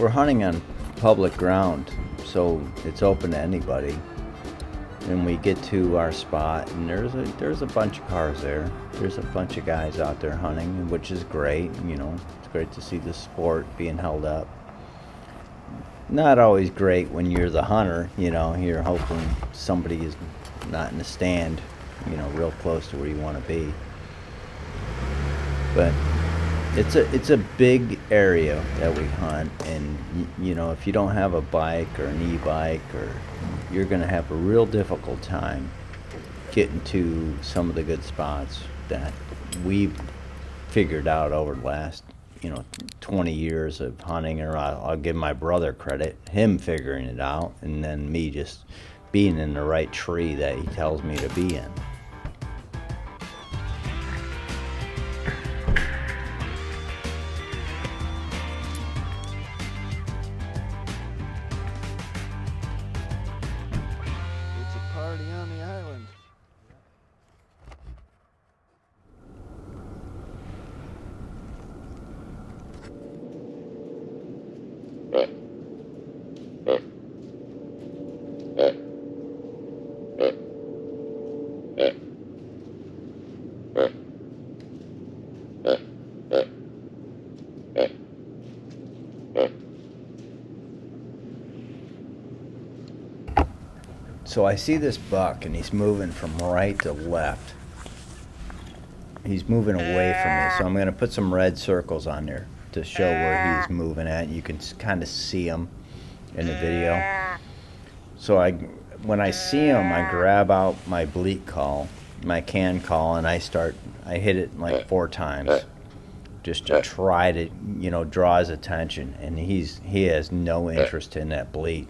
we're hunting on public ground, so it's open to anybody. And we get to our spot, and there's a bunch of cars there. There's a bunch of guys out there hunting, which is great. You know, it's great to see the sport being held up. Not always great when you're the hunter. You know, you're hoping somebody is not in the stand, you know, real close to where you want to be. But it's a big area that we hunt, and you know, if you don't have a bike or an e-bike, or you're going to have a real difficult time getting to some of the good spots that we've figured out over the last, you know, 20 years of hunting. Or I'll give my brother credit, him figuring it out, and then me just being in the right tree that he tells me to be in. It's a party on the island. So I see this buck, and he's moving from right to left. He's moving away from me, so I'm going to put some red circles on there to show where he's moving at. You can kind of see him in the video. So when I see him, I grab out my bleat call, my can call, and I hit it like 4 times just to try to, you know, draw his attention. And he has no interest in that bleat.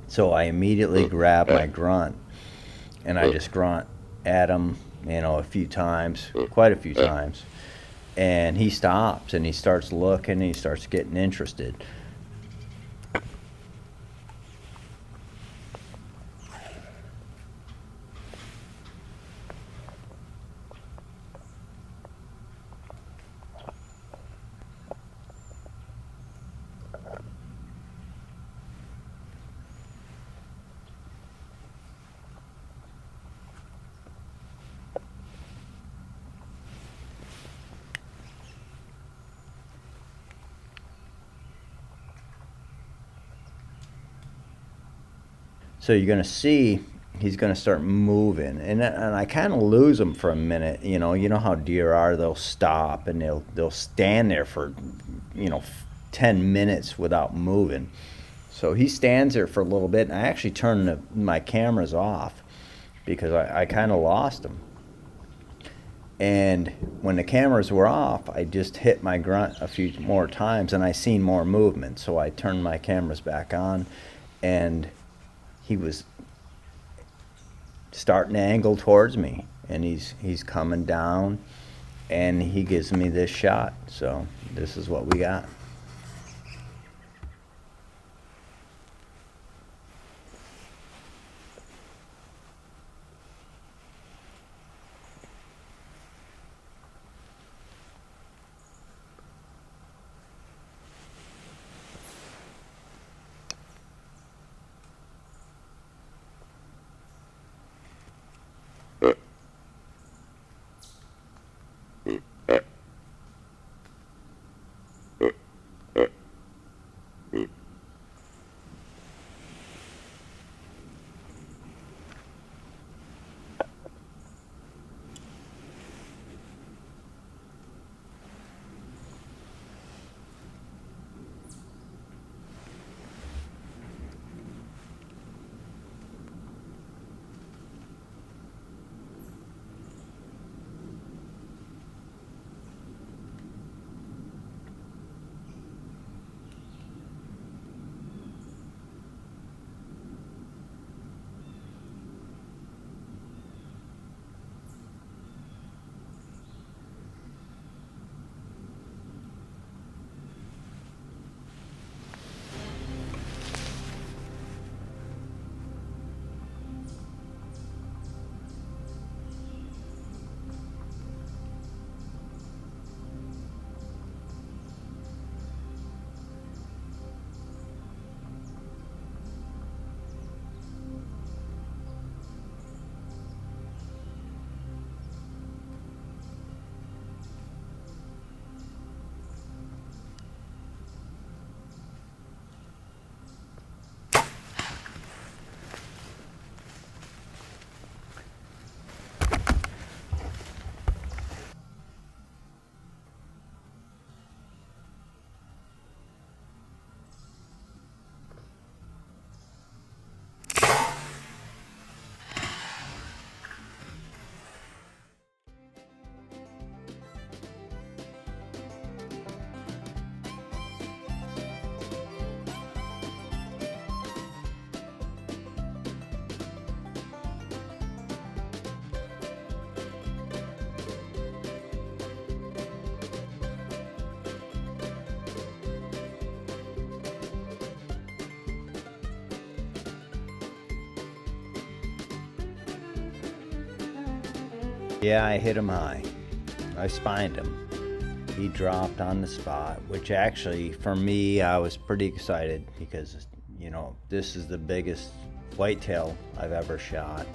So I immediately grab my grunt, and I just grunt at him, you know, a few times, quite a few times. And he stops, and he starts looking, and he starts getting interested. So you're going to see he's going to start moving, and I kind of lose him for a minute. You know how deer are. They'll stop, and they'll stand there for, you know, 10 minutes without moving. So he stands there for a little bit, and I actually turn my cameras off because I kind of lost him. And when the cameras were off, I just hit my grunt a few more times, and I seen more movement. So I turned my cameras back on, and he was starting to angle towards me, and he's coming down, and he gives me this shot. So this is what we got. Yeah, I hit him high. I spined him. He dropped on the spot, which actually, for me, I was pretty excited because, you know, this is the biggest whitetail I've ever shot.